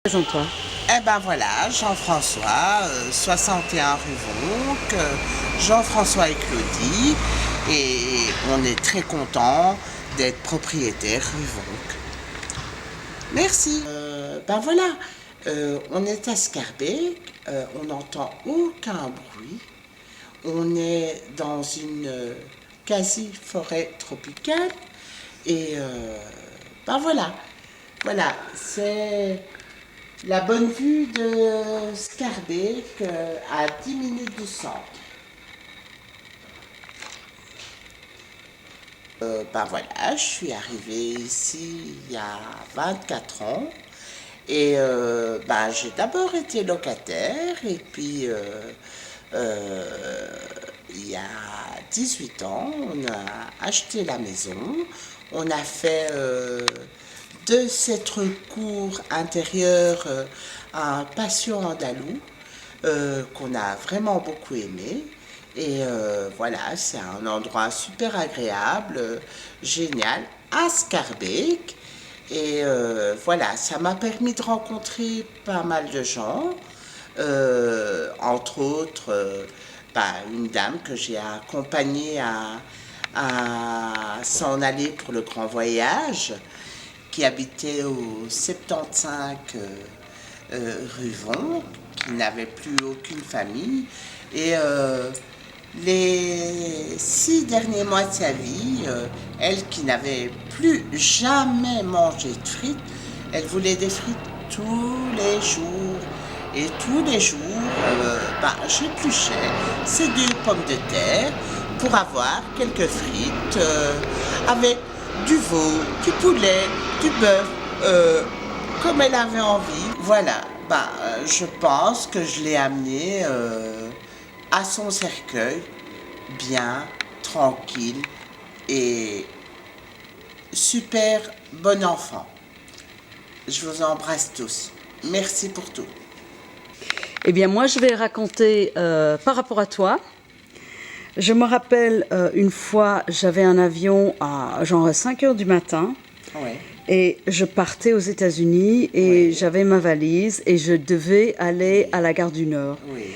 Présente-toi. Eh ben voilà, Jean-François, 61 rue Vonck, Jean-François et Claudie, et on est très content d'être propriétaire rue Vonck. Merci. Ben voilà, on est à Scarbeck, on n'entend aucun bruit, on est dans une quasi-forêt tropicale, et ben voilà, c'est la bonne vue de Scarbeck à 10 minutes du centre. Ben voilà, je suis arrivée ici il y a 24 ans et ben, j'ai d'abord été locataire et puis il y a 18 ans, on a acheté la maison, on a fait de cette cour intérieure un patio andalou qu'on a vraiment beaucoup aimé. Et voilà, c'est un endroit super agréable, génial, à Scarbeck. Et voilà, ça m'a permis de rencontrer pas mal de gens, entre autres bah, une dame que j'ai accompagnée à s'en aller pour le grand voyage, qui habitait au 75 rue Vonck, qui n'avait plus aucune famille. Et les 6 derniers mois de sa vie, elle qui n'avait plus jamais mangé de frites, elle voulait des frites tous les jours. Et tous les jours, j'épluchais ces 2 pommes de terre pour avoir quelques frites avec du veau, du poulet, du bœuf, comme elle avait envie. Voilà, je pense que je l'ai amené à son cercueil, bien, tranquille et super bon enfant. Je vous embrasse tous. Merci pour tout. Eh bien, moi, je vais raconter par rapport à toi. Je me rappelle une fois, j'avais un avion à genre 5 heures du matin. Oui. Et je partais aux États-Unis et Oui. j'avais ma valise et je devais aller à la gare du Nord. Oui.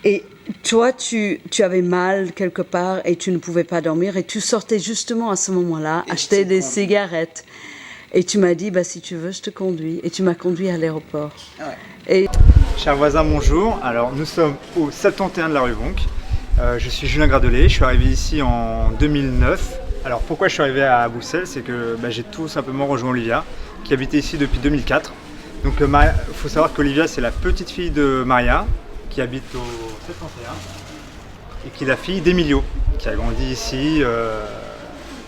Et toi, tu avais mal quelque part et tu ne pouvais pas dormir et tu sortais justement à ce moment-là Et acheter je t'ai des conduit. cigarettes. Et tu m'as dit, bah, si tu veux, je te conduis. Et tu m'as conduit à l'aéroport. Ouais. Et Chers voisins, bonjour. Alors, nous sommes au 71 de la rue Vonck. Je suis Julien Gradelet, je suis arrivé ici en 2009. Alors, pourquoi je suis arrivé à Bruxelles? C'est que j'ai tout simplement rejoint Olivia, qui habitait ici depuis 2004. Donc, il faut savoir qu'Olivia, c'est la petite fille de Maria, qui habite au 71, et qui est la fille d'Emilio, qui a grandi ici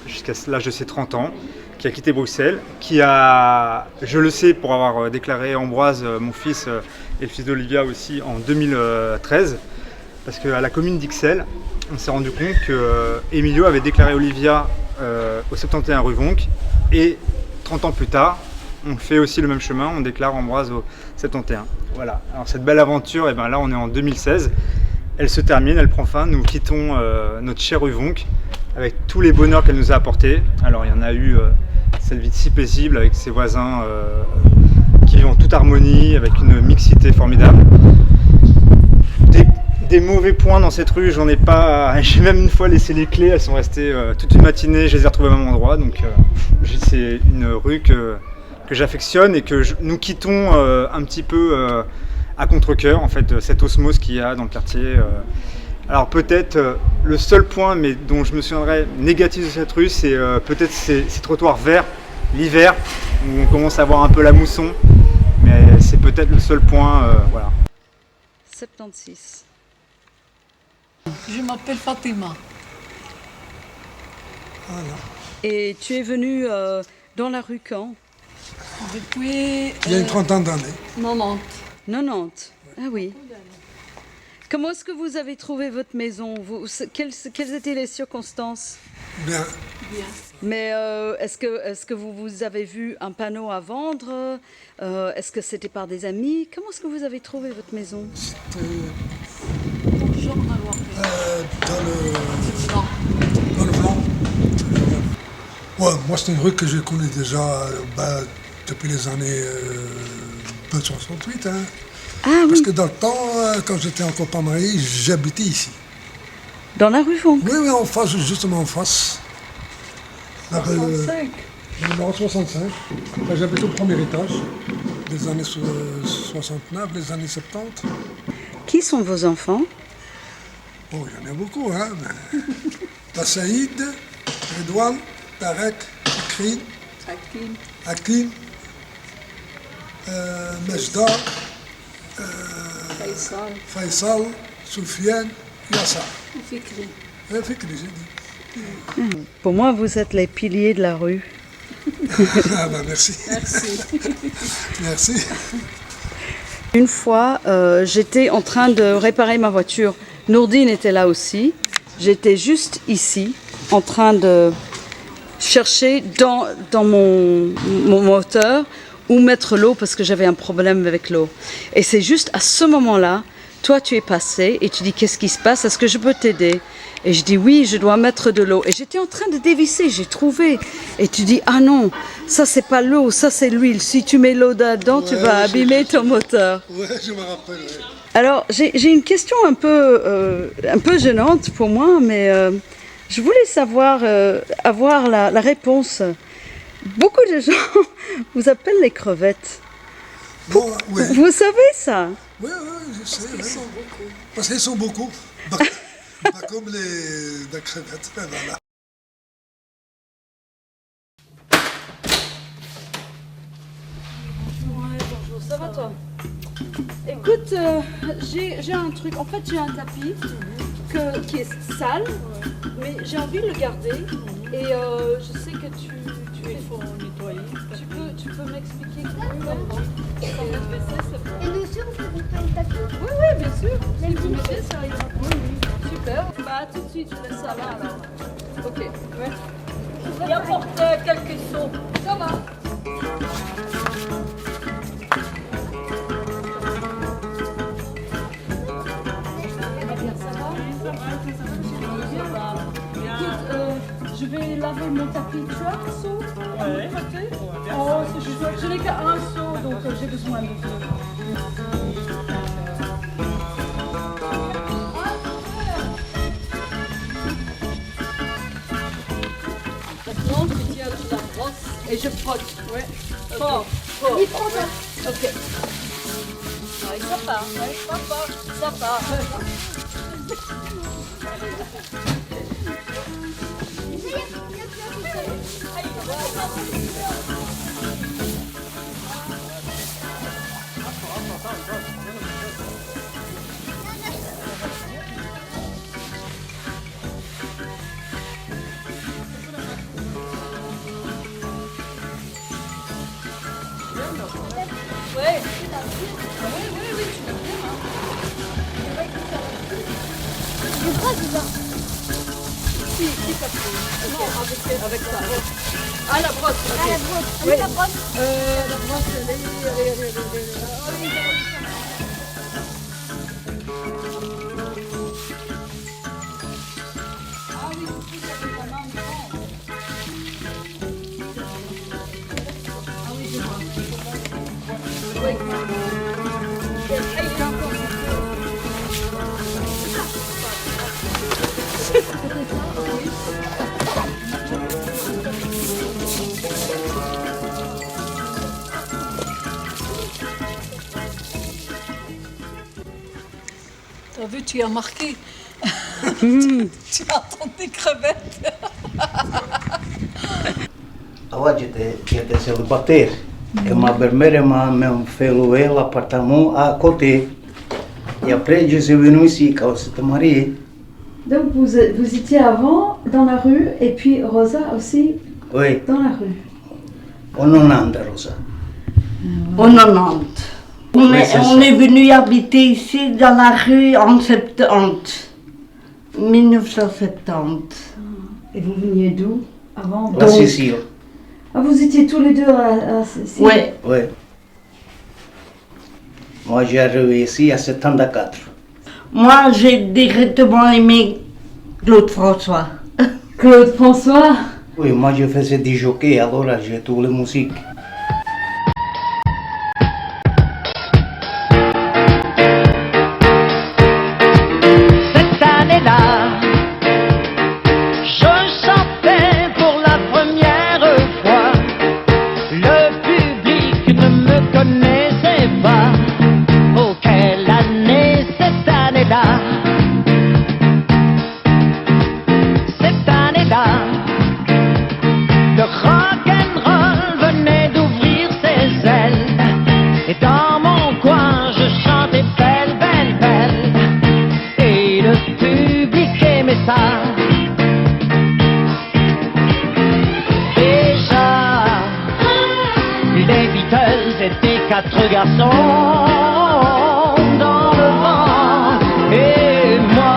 jusqu'à l'âge de ses 30 ans, qui a quitté Bruxelles, qui a, je le sais pour avoir déclaré Ambroise, mon fils, et le fils d'Olivia aussi, en 2013, parce qu'à la commune d'Ixelles, on s'est rendu compte que Emilio avait déclaré Olivia au 71 rue Vonck, et 30 ans plus tard, on fait aussi le même chemin, on déclare Ambroise au 71. Voilà, alors cette belle aventure, et là on est en 2016, elle se termine, elle prend fin, nous quittons notre chère rue Vonck, avec tous les bonheurs qu'elle nous a apportés. Alors il y en a eu cette vie si paisible avec ses voisins qui vivent en toute harmonie, avec une mixité formidable. Des mauvais points dans cette rue, j'en ai pas. J'ai même une fois laissé les clés, elles sont restées toute une matinée, je les ai retrouvées au même endroit. Donc c'est une rue que j'affectionne et que nous quittons un petit peu à contre-cœur, en fait, cette osmose qu'il y a dans le quartier. Alors peut-être le seul point, mais dont je me souviendrai négatif de cette rue, c'est peut-être ces trottoirs verts l'hiver, où on commence à voir un peu la mousson, mais c'est peut-être le seul point, voilà. 76. Je m'appelle Fatima. Voilà. Et tu es venu dans la rue quand? Depuis Il y a une trentaine d'années. 90. 90. Ah oui. Comment est-ce que vous avez trouvé votre maison? Quelles étaient les circonstances? Bien. Bien. Mais est-ce que vous avez vu un panneau à vendre? Est-ce que c'était par des amis? Comment est-ce que vous avez trouvé votre maison? C'était Bonjour, alors. Non. dans le blanc. Ouais, moi, c'est une rue que je connais déjà depuis les années pas 68, hein. Ah Parce oui, que dans le temps, quand j'étais encore pas marié, j'habitais ici. dans la rue Fonck. Oui, en face, justement en face. La rue, 65. numéro 65. Là, j'habite au premier étage, des années 69, les années 70. Qui sont vos enfants? Oh, il y en a beaucoup, hein. T'as Saïd, Redouane, Tarek, Ikrin, Hakim. Hakim, Majda, Faisal. Faisal, Soufiane, Yassar. Fikri. Fikri, j'ai dit. Pour moi, vous êtes les piliers de la rue. Ah ben merci. Merci. Merci. Une fois, j'étais en train de réparer ma voiture. Nourdine était là aussi. J'étais juste ici, en train de chercher dans mon moteur où mettre l'eau parce que j'avais un problème avec l'eau. Et c'est juste à ce moment-là, toi tu es passé et tu dis qu'est-ce qui se passe, est-ce que je peux t'aider? Et je dis oui, je dois mettre de l'eau. Et j'étais en train de dévisser, j'ai trouvé. Et tu dis ah non, ça c'est pas l'eau, ça c'est l'huile. Si tu mets l'eau dedans, tu vas abîmer ton moteur. Ouais, je me rappelle. Ouais. Alors, j'ai une question un peu gênante pour moi, mais je voulais savoir, avoir la réponse. Beaucoup de gens vous appellent les crevettes. Bon, oui. Vous savez ça? Oui, je sais. Parce qu'ils sont beaucoup. Parce qu'ils sont beaucoup. Pas comme les crevettes. Voilà. Bonjour, ça va toi? Écoute, j'ai un truc. En fait, j'ai un tapis qui est sale, mais j'ai envie de le garder. Et je sais que Il faut nettoyer. tu peux m'expliquer comment? Et dessus, on peut mettre le tapis. Oui, bien sûr. Si vous mettez ça, ira. Oui. Super. Bah, tout de suite, je laisse ça là alors. Ok. Ouais. Il apporte quelques seaux. Ça va. Je vais laver mon tapis. Tu as un seau? Ouais. Oh, c'est chouette. Je n'ai qu'un seau, donc j'ai besoin de deux. Maintenant, je tiens la brosse et je frotte. Ouais. Fort, fort. Il prend ça. Ok. Ouais, ça part. Ouais, ça part. Ouais. Oui, tu l'as bien. Je crois que ça. Si, ça peut. Non, avec ça. Ah, la brosse. Ok. Ah, la brosse. Oui. La brosse. La brosse, Ah oui, tu peux avec ta main en Ah oui, je vois. Oui. Ah, il est encore. T'as vu, tu as marqué. Tu as entendu crevettes. Aonde tinha sido bater. É uma vermelha, mas fez el apartamento a côté. E après, je suis venu ici, quand c'était marié. Donc vous étiez avant dans la rue et puis Rosa aussi Oui, dans la rue. on en anda, Rosa. En 90. On est venu habiter ici dans la rue en 70. 1970. Et vous veniez d'où avant? La Sicile. Ah, vous étiez tous les deux à Sicile? Oui. Oui. Moi, j'ai arrivé ici à 74. Moi, j'ai directement aimé Claude François. Claude François? Oui, moi, je faisais du jockey, alors j'ai toutes les musiques. 4 garçons dans le vent. Et moi,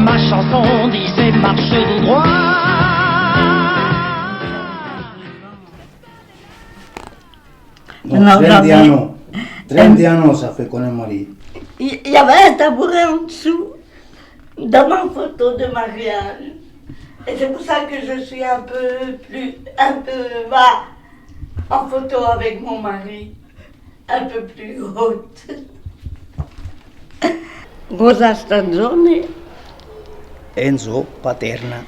ma chanson disait marche tout droit. Non, 30 ans, ça fait qu'on est mariés. Il y avait un tabouret en dessous, dans ma photo de mariage. Et c'est pour ça que je suis un peu bas en photo avec mon mari, un peu plus haute. Rosa Stagione. Enzo Paterna.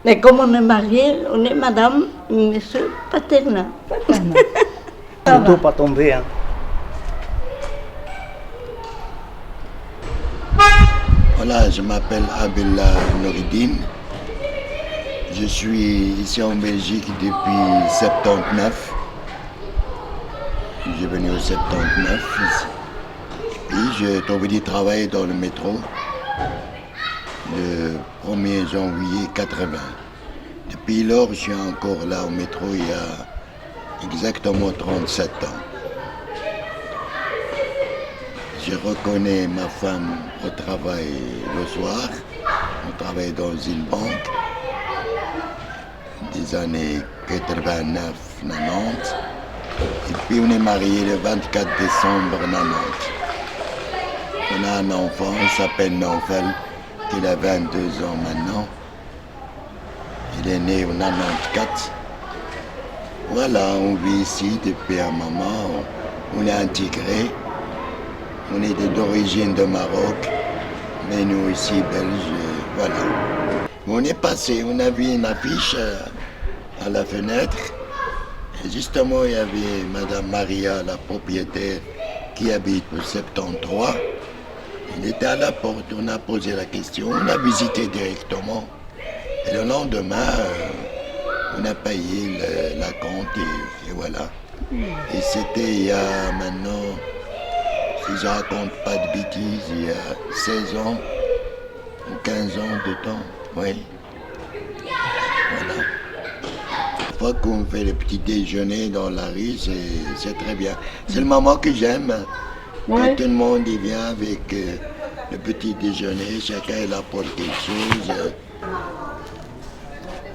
Mais comme on est mariés, on est madame, monsieur Paterna. Surtout pas tomber. Hein. Voilà, je m'appelle Abella Nouridine. Je suis ici en Belgique depuis 79. J'ai venu au 79 ici. Puis j'ai trouvé du travail dans le métro le 1er janvier 80. Depuis lors, je suis encore là au métro il y a exactement 37 ans. Je reconnais ma femme au travail le soir. On travaille dans une banque des années 89-90. Et puis on est mariés le 24 décembre 90. On a un enfant, il s'appelle Naufel, il a 22 ans maintenant. Il est né en 94. Voilà, on vit ici depuis un moment. On est intégré. On est d'origine de Maroc, mais nous ici belges, voilà. On est passé, on a vu une affiche à la fenêtre. Et justement, il y avait Madame Maria, la propriétaire, qui habite au 73. Il était à la porte, on a posé la question, on a visité directement. Et le lendemain, on a payé la compte et voilà. Et c'était il y a maintenant, si je raconte pas de bêtises, il y a 16 ans ou 15 ans de temps, oui. Voilà. Une fois qu'on fait le petit déjeuner dans la rue, c'est très bien. C'est le moment que j'aime. Quand tout le monde y vient avec le petit déjeuner, chacun il apporte quelque chose.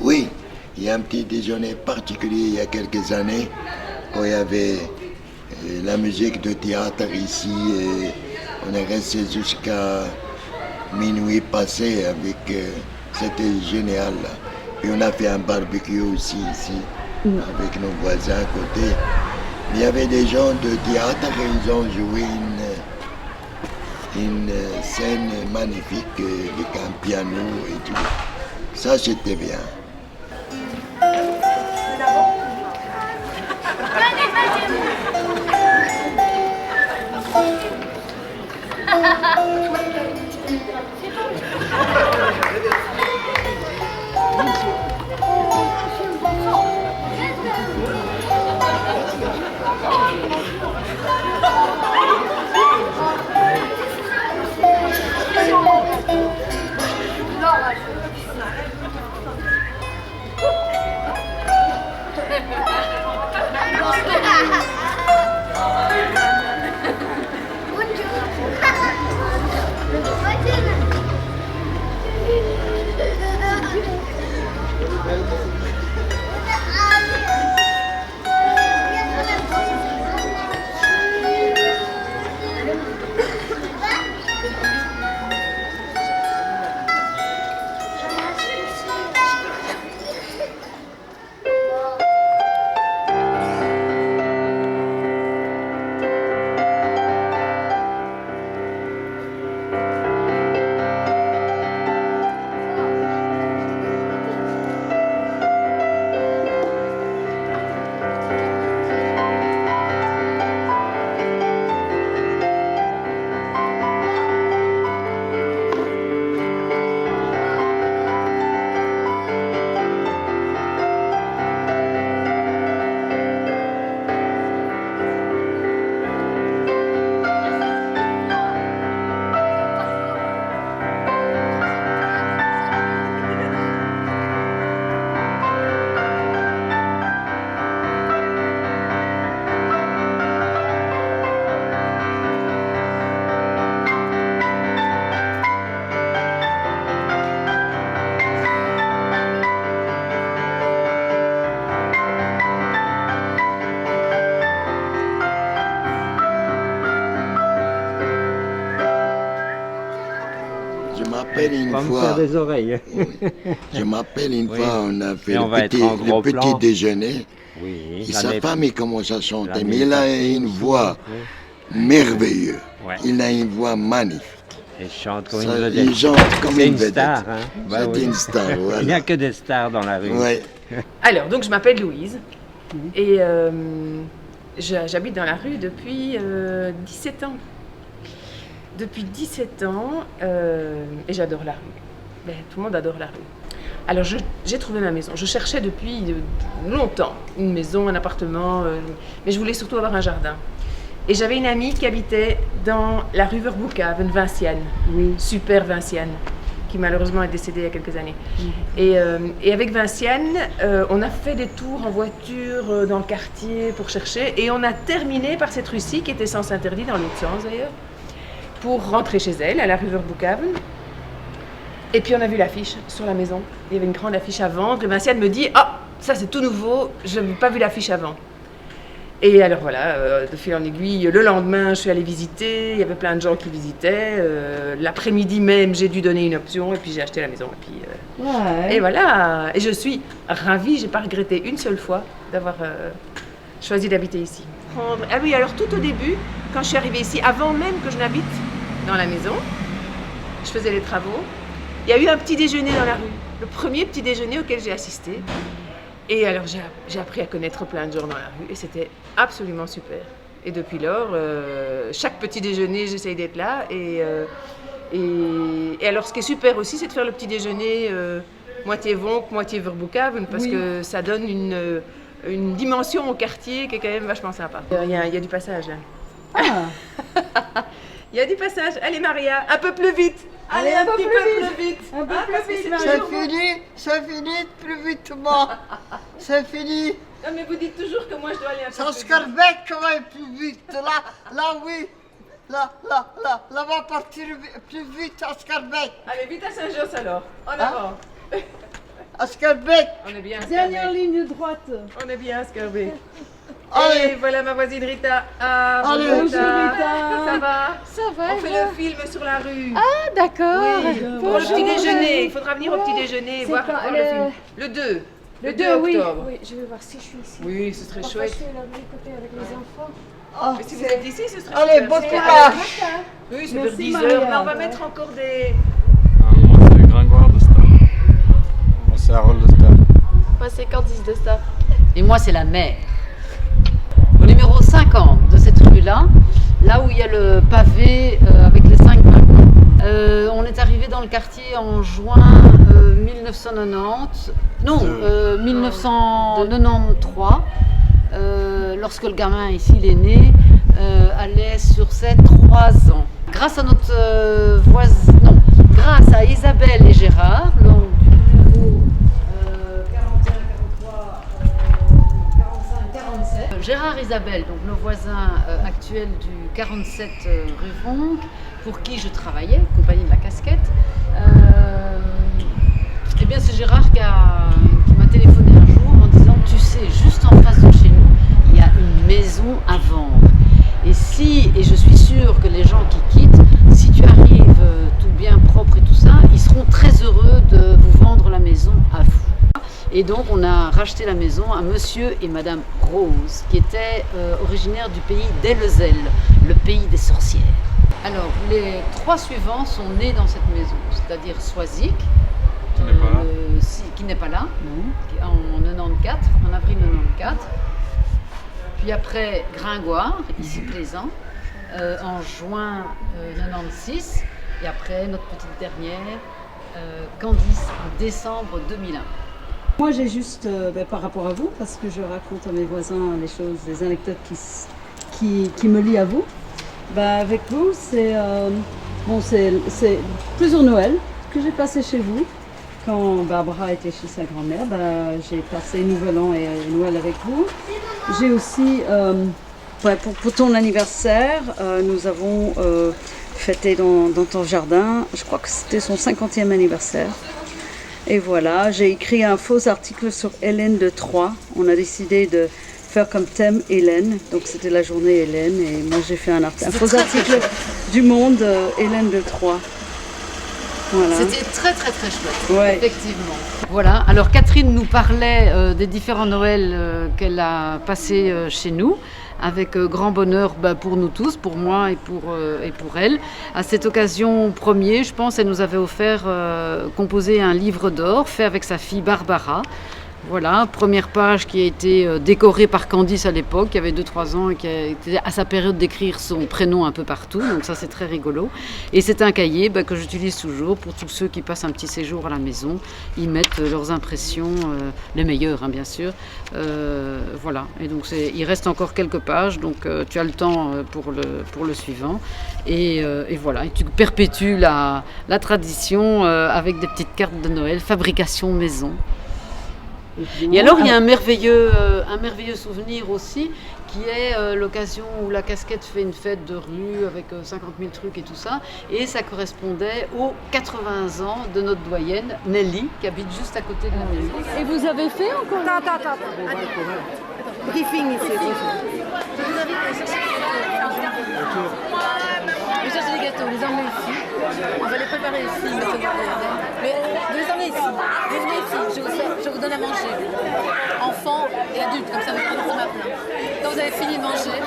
Oui, il y a un petit déjeuner particulier il y a quelques années, quand il y avait la musique de théâtre ici, et on est resté jusqu'à minuit passé avec, c'était génial. Puis on a fait un barbecue aussi ici, avec nos voisins à côté. Il y avait des gens de théâtre et ils ont joué une scène magnifique avec un piano et tout. Ça, c'était bien. Je m'appelle une va me fois. faire des oreilles. Oui. Je m'appelle une Oui. fois, on a fait Et on va être en gros le petit plan. déjeuner. Oui. Et sa femme, il commence à chanter, l'année mais il a passée, une voix oui. merveilleuse. Ouais. Il a une voix magnifique. Et je chante comme Ça, une vedette. il chante comme C'est une une vedette. star, hein. Bah C'est oui. une star, voilà. Il n'y a que des stars dans la rue. Ouais. Alors, donc je m'appelle Louise et j'habite dans la rue depuis 17 ans. Depuis 17 ans et j'adore la rue. Ben, tout le monde adore la rue. Alors j'ai trouvé ma maison. Je cherchais depuis longtemps une maison, un appartement, mais je voulais surtout avoir un jardin. Et j'avais une amie qui habitait dans la rue Verboekhaven, Vinciane, super Vinciane, qui malheureusement est décédée il y a quelques années. Et avec Vinciane, on a fait des tours en voiture dans le quartier pour chercher, et on a terminé par cette rue-ci, qui était sens interdit, dans l'autre sens d'ailleurs, pour rentrer chez elle, à la rue Verboekhaven. Et puis on a vu l'affiche sur la maison. Il y avait une grande affiche à vendre, et Vinciane me dit « Ah, ça c'est tout nouveau, je n'avais pas vu l'affiche avant ». Et alors voilà, de fil en aiguille, le lendemain, je suis allée visiter, il y avait plein de gens qui visitaient. L'après-midi même, j'ai dû donner une option et puis j'ai acheté la maison. Et, puis, et voilà, et je suis ravie, j'ai pas regretté une seule fois d'avoir choisi d'habiter ici. Ah oui, alors tout au début, quand je suis arrivée ici, avant même que je n'habite dans la maison, je faisais les travaux, il y a eu un petit déjeuner dans la rue, le premier petit déjeuner auquel j'ai assisté. Et alors j'ai appris à connaître plein de gens dans la rue et c'était absolument super. Et depuis lors, chaque petit déjeuner, j'essaye d'être là. Et alors ce qui est super aussi, c'est de faire le petit déjeuner moitié Vonk, moitié Verboekhaven, parce que ça donne une dimension au quartier qui est quand même vachement sympa. Il y a du passage là. Ah. Il y a du passage. Allez Maria, un peu plus vite. Allez, un petit peu plus vite. Un peu plus vite, C'est fini, plus vite moi. C'est fini. Non mais vous dites toujours que moi je dois aller un peu Ça plus se vite. carbec ouais, plus vite. Là oui. Là va partir plus vite à Scarbec. Allez, vite à Saint-Josse alors. En avant. À Scarbec. On est bien à Dernière Scarbeck. ligne droite. On est bien à Scarbeck. Allez. Et voilà ma voisine Rita. Ah, Allez. bonjour Bonjour, Rita. Ça va? Ça va. On fait le film sur la rue. Ah, d'accord. Oui, pour le petit déjeuner. Il faudra venir au petit déjeuner et voir quand, le film. Le 2. Le 2 oui. octobre. Oui, je vais voir si je suis ici. Oui, ce serait chouette. Je suis là de l'autre côté avec les enfants. Mais si vous êtes ici, ce serait Allez, super. bon C'est- courage. Oui, c'est vers Merci, 10 Maria. heures. Mais on va mettre encore des... Moi, c'est Gringoire de Star. Moi, c'est Harold de Star. Moi, c'est Candice de Star. Et moi, c'est la mère. Au numéro 50 de cette rue-là, là où il y a le pavé avec les 5 balcons. On est arrivé dans le quartier en juin 1990, non, 1993, lorsque le gamin ici, il est né, allait sur ses 3 ans. Grâce à notre voisin, non, grâce à Isabelle et Gérard, donc du numéro 41, 43, 45, 47. Gérard et Isabelle, donc nos voisins actuels du 47 rue Vonk, pour qui je travaillais, compagnie de la casquette. Eh bien, c'est Gérard qui m'a téléphoné un jour en disant « Tu sais, juste en face de chez nous, il y a une maison à vendre. Et je suis sûre que les gens qui quittent, si tu arrives tout bien propre et tout ça, ils seront très heureux de vous vendre la maison à vous. » Et donc, on a racheté la maison à monsieur et madame Rose, qui étaient originaires du pays d'Elzel, le pays des sorcières. Alors, les 3 suivants sont nés dans cette maison, c'est-à-dire Soisic, qui n'est pas là, en 94, en avril 94. Puis après Gringoire, ici Plaisant, en juin 96. Et après notre petite dernière, Candice, en décembre 2001. Moi, j'ai juste, par rapport à vous, parce que je raconte à mes voisins les choses, des anecdotes qui me lient à vous. Avec vous, c'est plusieurs Noël que j'ai passé chez vous. Quand Barbara était chez sa grand-mère, j'ai passé Nouvel An et Noël avec vous. J'ai aussi, pour ton anniversaire, nous avons fêté dans ton jardin, je crois que c'était son 50e anniversaire. Et voilà, j'ai écrit un faux article sur Hélène de Troyes. On a décidé de faire comme thème Hélène, donc c'était la journée Hélène, et moi j'ai fait un faux article du Monde Hélène de Troyes. Voilà. C'était très très très chouette, Ouais. effectivement. Voilà, alors Catherine nous parlait des différents Noëls qu'elle a passés chez nous, avec grand bonheur pour nous tous, pour moi et pour elle. À cette occasion premier, je pense, elle nous avait offert, composé un livre d'or fait avec sa fille Barbara. Voilà, première page qui a été décorée par Candice à l'époque, qui avait 2-3 ans et qui a été à sa période d'écrire son prénom un peu partout, donc ça c'est très rigolo. Et c'est un cahier que j'utilise toujours pour tous ceux qui passent un petit séjour à la maison. Ils mettent leurs impressions, les meilleures bien sûr. Voilà, et donc il reste encore quelques pages, donc tu as le temps pour le suivant. Et voilà, et tu perpétues la tradition avec des petites cartes de Noël, fabrication maison. Et alors, il y a un merveilleux souvenir aussi, qui est l'occasion où la casquette fait une fête de rue avec 50 000 trucs et tout ça. Et ça correspondait aux 80 ans de notre doyenne, Nelly, qui habite juste à côté de la maison. Et vous avez fait encore? Attends. Briefing ici. Je vous invite à chercher des gâteaux, les emmener ici. On va les préparer ici. Mais vous les emmenez ici. Vous venez ici, je vous donne à manger. Enfants et adultes, comme ça vous prenez ma plein. Quand vous avez fini de manger,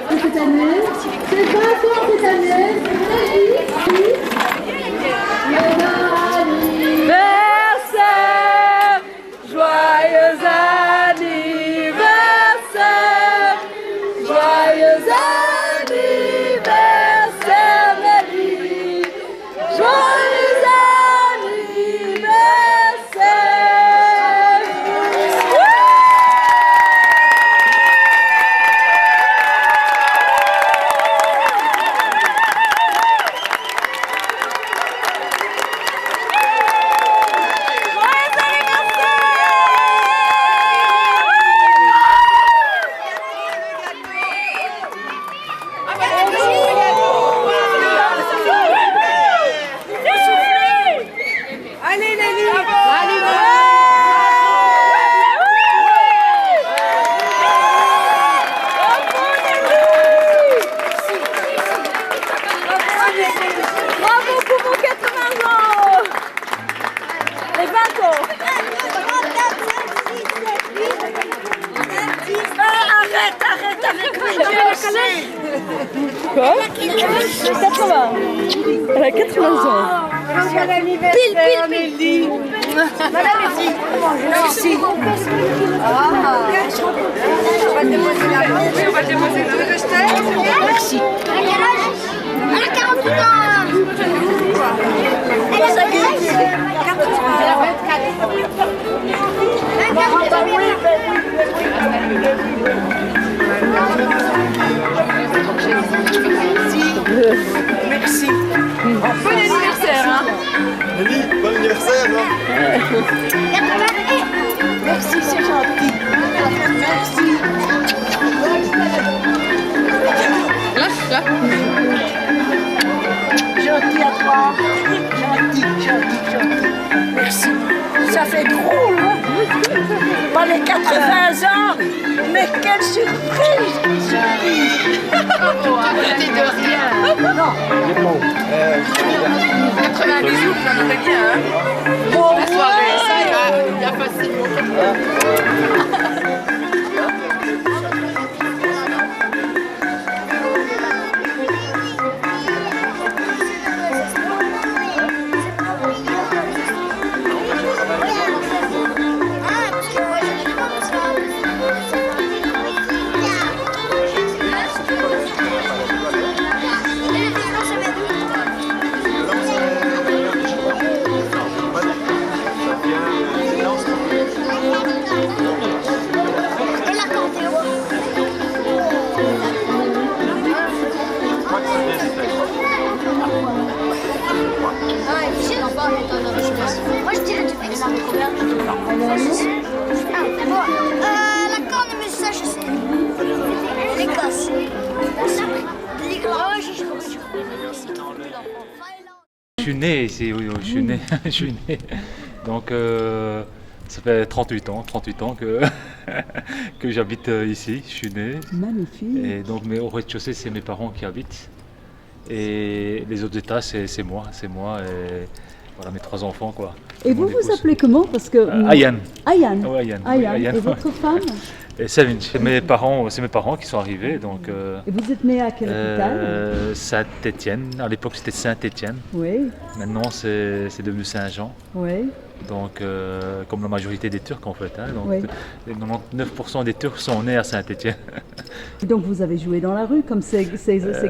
cette année, c'est 20 ans cette année, anniversaire, joyeux anniversaire, joyeux anniversaire, Nelly, joyeux anniversaire. Bravo pour vos 80 ans et 20 ans. Arrête avec lui. Quoi? 80. Elle a 80 ans. Pile. Nelly. Madame ici. Merci. On va déposer la main. On va déposer la main. Merci. Elle a 48 ans. Elle a 24. Merci. Bon anniversaire, hein. Nelly, bon anniversaire, hein. Merci, c'est gentil. Merci. Là. Gentil à toi. Gentil. Merci. Ça fait drôle, hein. Pas les 80 ans. Mais quelle surprise. Arrêtez de rien. Non. 80 bisous, j'en aurais bien, hein. Bon, la soirée, ça ira bien facilement. Moi je dirais du Mexique. La cornemuse, ça je sais. L'Écosse. Je suis né ici, oui, je suis né. Donc Ça fait 38 ans que, que j'habite ici, je suis né. Magnifique. Et donc au rez-de-chaussée, c'est mes parents qui habitent. Et les autres étages, c'est moi et voilà mes 3 enfants quoi. Et vous vous appelez comment? Parce que Ayan. Ayan. Ouais, Ayan. Ayan. Ayan. Et votre femme? Et Sevinch. C'est mes parents qui sont arrivés donc. Et vous êtes né à quelle capitale? Saint-Étienne. À l'époque c'était Saint-Étienne. Oui. Maintenant c'est devenu Saint-Jean. Oui. Donc comme la majorité des Turcs en fait. Hein, donc oui. 99% des Turcs sont nés à Saint-Étienne. Donc vous avez joué dans la rue comme ces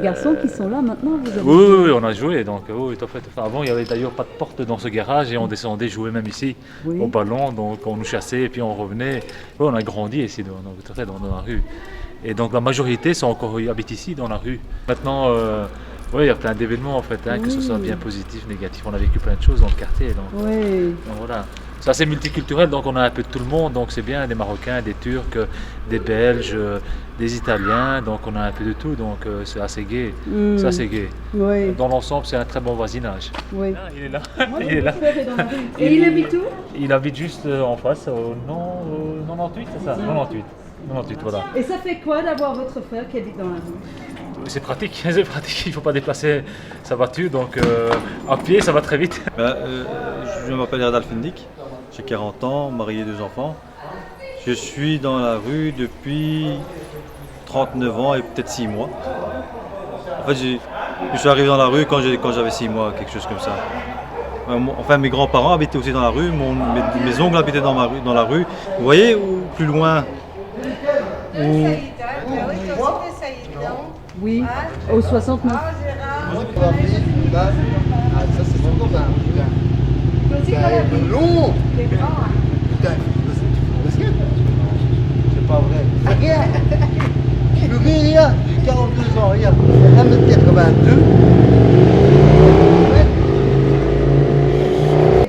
garçons qui sont là maintenant vous avez oui, on a joué. Donc, oui, en fait, avant, il n'y avait d'ailleurs pas de porte dans ce garage et on descendait jouer même ici au ballon. Donc on nous chassait et puis on revenait. Oui, on a grandi ici dans la rue. Et donc la majorité sont encore habitent ici dans la rue. Maintenant, il y a plein d'événements en fait, hein, que ce soit bien positif, négatif. On a vécu plein de choses dans le quartier. Donc voilà. C'est assez multiculturel, donc on a un peu de tout le monde, donc c'est bien, des Marocains, des Turcs, des Belges, des Italiens, donc on a un peu de tout, donc c'est assez gai. C'est assez gai. Oui. Dans l'ensemble, c'est un très bon voisinage. Oui. Ah, il est là. Il est là. Et il habite où? Il habite juste en face, au 98, c'est ça? 98, voilà. Et ça fait quoi d'avoir votre frère qui habite dans la rue? C'est pratique, il ne faut pas déplacer sa voiture, donc à pied ça va très vite. Je m'appelle Erdal Fendik, j'ai 40 ans, marié 2 enfants. Je suis dans la rue depuis 39 ans et peut-être 6 mois. En fait, je suis arrivé dans la rue quand j'avais 6 mois, quelque chose comme ça. Enfin, mes grands-parents habitaient aussi dans la rue, mes oncles habitaient dans la rue. Vous voyez, ou plus loin Oui, au 69. Ça, c'est mon copain. C'est long. Putain, c'est pas vrai. Regarde, je peux rire, j'ai 42 ans, regarde. 1m82.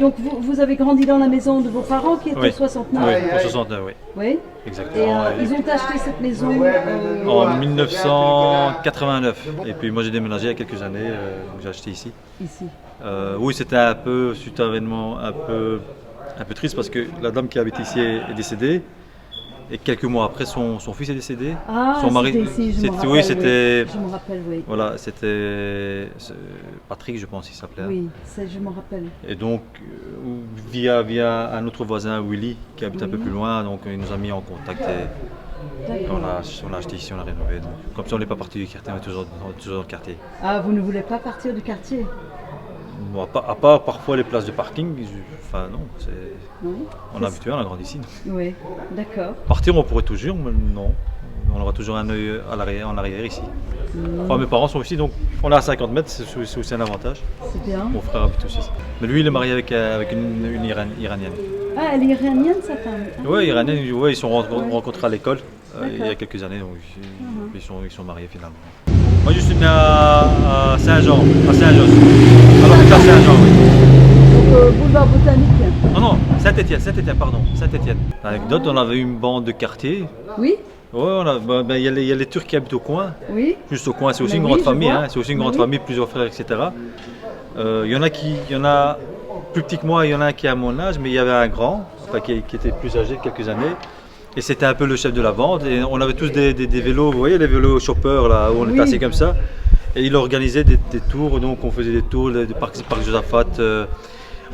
Donc vous avez grandi dans la maison de vos parents qui étaient au 69? Oui, au 69, oui. Oui. Exactement. Et ils ont acheté cette maison en 1989. Et puis moi j'ai déménagé il y a quelques années, j'ai acheté ici. Ici. Oui, c'était un peu, suite à un événement un peu triste parce que la dame qui habite ici est décédée. Et quelques mois après, son fils est décédé. Ah, son mari, c'était ici, je me rappelle. Oui, c'était. Je me rappelle, oui. Voilà, c'était Patrick, je pense, il s'appelait. Oui, je me rappelle. Et donc, via un autre voisin, Willy, qui habite un peu plus loin, donc il nous a mis en contact et on a acheté ici, on a rénové. Donc, comme ça, on n'est pas parti du quartier, on est toujours dans le quartier. Ah, vous ne voulez pas partir du quartier? Bon, à part parfois les places de parking, enfin non, on est habitué, on a grandi ici. Oui, d'accord. Partir on pourrait toujours, mais non, on aura toujours un œil en arrière ici. Enfin, mes parents sont ici, donc on est à 50 mètres, c'est aussi un avantage. C'est bien. Mon frère habite aussi. Mais lui il est marié avec une Iranienne. Ah, elle est iranienne sa femme? Oui, iranienne, ils se sont rencontrés à l'école il y a quelques années, donc ils sont mariés finalement. Moi je suis né à Saint-Jean, à Saint-Jos. Alors on est à Saint-Jean, oui. Donc boulevard Botanique? Non, Saint-Étienne, pardon, Saint-Étienne. L'anecdote, on avait une bande de quartier. Oui. Oui, il y a les Turcs qui habitent au coin. Oui. Juste au coin, c'est aussi une grande famille, hein, c'est aussi une grande famille, plusieurs frères, etc. Il y en a plus petits que moi, il y en a un qui est à mon âge, mais il y avait un grand, enfin, qui était plus âgé de quelques années. Et c'était un peu le chef de la bande. Et on avait tous des vélos, vous voyez les vélos choppers là, où on était assis comme ça. Et il organisait des tours, donc on faisait des tours du parc Josaphat.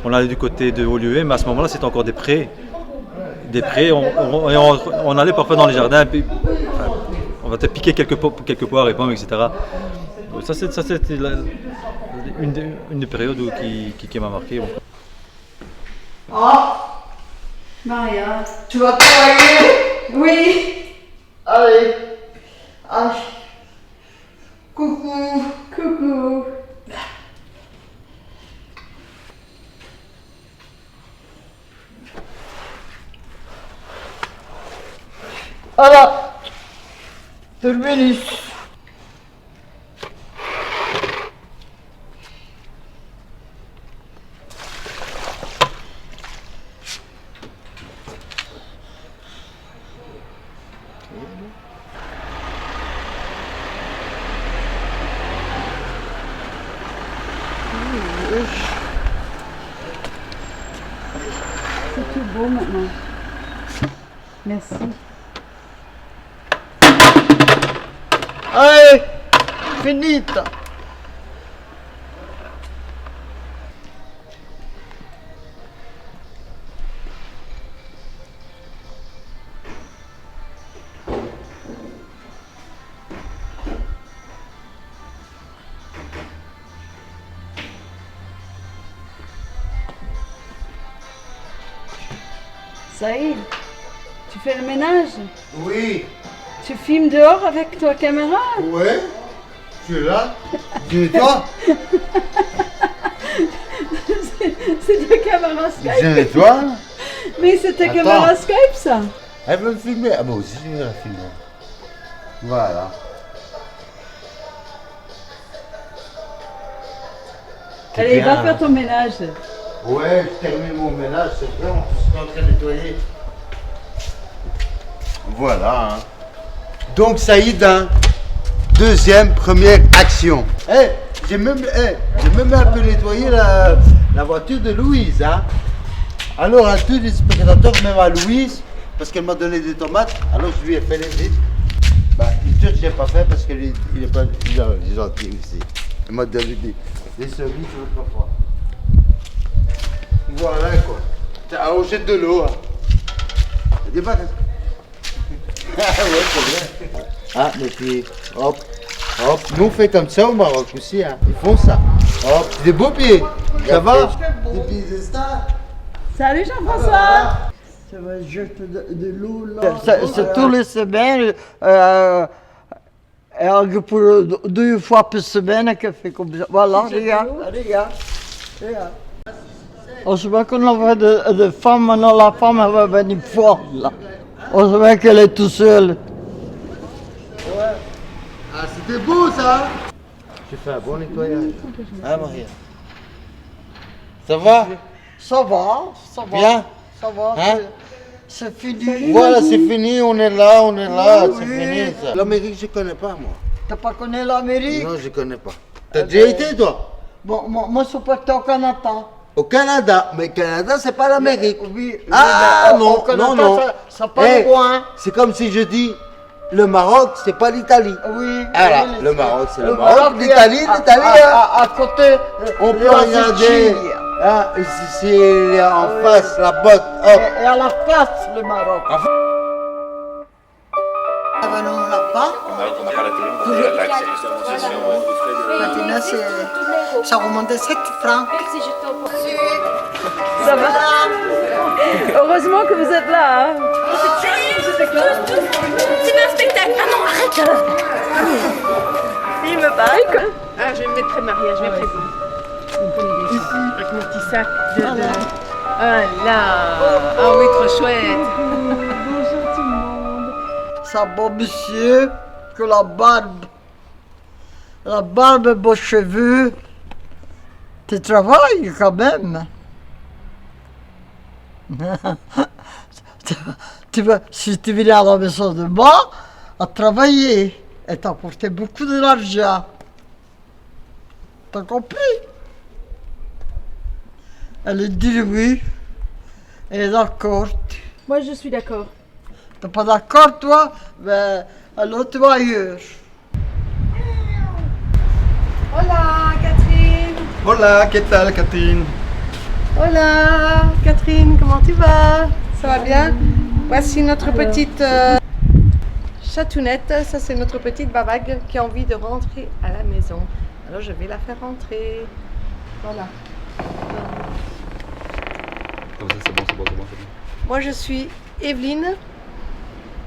On allait du côté de Olieu, mais à ce moment-là c'était encore des prés. On allait parfois dans les jardins, puis, enfin, on va te piquer quelques poires et pommes, etc. Ça c'était une des périodes qui m'a marqué. Bon. Oh, Maria, tu vas travailler? Oui. Allez. Ah. Coucou. Coucou. Voilà. Terminus. C'est tout beau maintenant. Merci. Allez, finita. Saïd, tu fais le ménage? Oui. Tu filmes dehors avec ta caméra? Ouais, je suis là. Tu nettoies? C'est ta caméra Skype. Je nettoie. Mais c'est ta Attends. caméra Skype ça? Elle veut me filmer. Ah moi aussi je vais la filmer. Voilà. C'est Allez, bien, va faire ton ménage. Ouais, je termine mon ménage, c'est bien, je suis en train de nettoyer. Voilà. Hein. Donc Saïd, hein, première action. J'ai même un peu nettoyé la voiture de Louise. Hein. Alors à tous les spectateurs, même à Louise, parce qu'elle m'a donné des tomates, alors je lui ai fait les vitres. Bah, les trucs je n'ai pas fait parce qu'il est pas gentil aussi. Elle m'a donné des cerises l'autre fois. Voilà quoi. On jette de l'eau. Hein. Des bacs. Ah ouais, c'est bien. Ah, mais puis, hop, hop. Nous on fait comme ça au Maroc aussi. Hein. Ils font ça. Hop, des beaux pieds. Ça va? Des pieds de star. Salut Jean-François. Ça va jeter de l'eau là. C'est tous les semaines. Pour 2 fois par semaine qu'elle fait comme ça. Voilà, regarde. On se voit qu'on avait de femmes, maintenant la femme elle va venir fort là. On se voit qu'elle est toute seule. Ouais. Ah, c'était beau ça. J'ai fait un bon nettoyage. Hein, Maria? Ça va? Ça va. Bien? Ça va. Hein? C'est fini. Voilà, c'est fini, on est là, c'est fini ça. L'Amérique, je connais pas moi. T'as pas connu l'Amérique? Non, je connais pas. T'as déjà été toi? Bon, moi je suis parti au Canada. Au Canada, mais Canada c'est pas l'Amérique. Oui. Ah mais non, au Canada, non. Ça pas loin. C'est comme si je dis le Maroc, c'est pas l'Italie. Oui. Alors, oui, le Maroc, c'est le Maroc. L'Italie, à côté. On peut regarder. Ah, c'est en face, la botte. Hop. Et à la face, le Maroc. Venons là-bas. Maintenant, ça remonte à 7 francs. Ça va? Heureusement que vous êtes là. Hein. C'est un spectacle. Ah non, arrête là. Il me parle. Ah, je vais me mettre près de Maria, je vais près de vous. Ici, avec mon petit sac de... Ah là. Ah oui, trop chouette. Bonjour tout le monde. Ça beau monsieur que la barbe, beaux cheveux. Tu travailles quand même. Si tu viens à la maison de moi, à travailler, et t'apporter beaucoup d'argent. T'as compris? Elle dit oui. Elle est d'accord. Moi, je suis d'accord. T'es pas d'accord, toi? Ben, alors tu vas ailleurs. Hola, Catherine. Hola, ¿qué tal, Catherine? Hola, Catherine, comment tu vas? Ça va bien? Voici notre petite chatounette. Ça, c'est notre petite Babag qui a envie de rentrer à la maison. Alors, je vais la faire rentrer. Voilà. Comme ça, c'est bon, c'est bon, c'est bon, c'est bon. Moi, je suis Evelyne.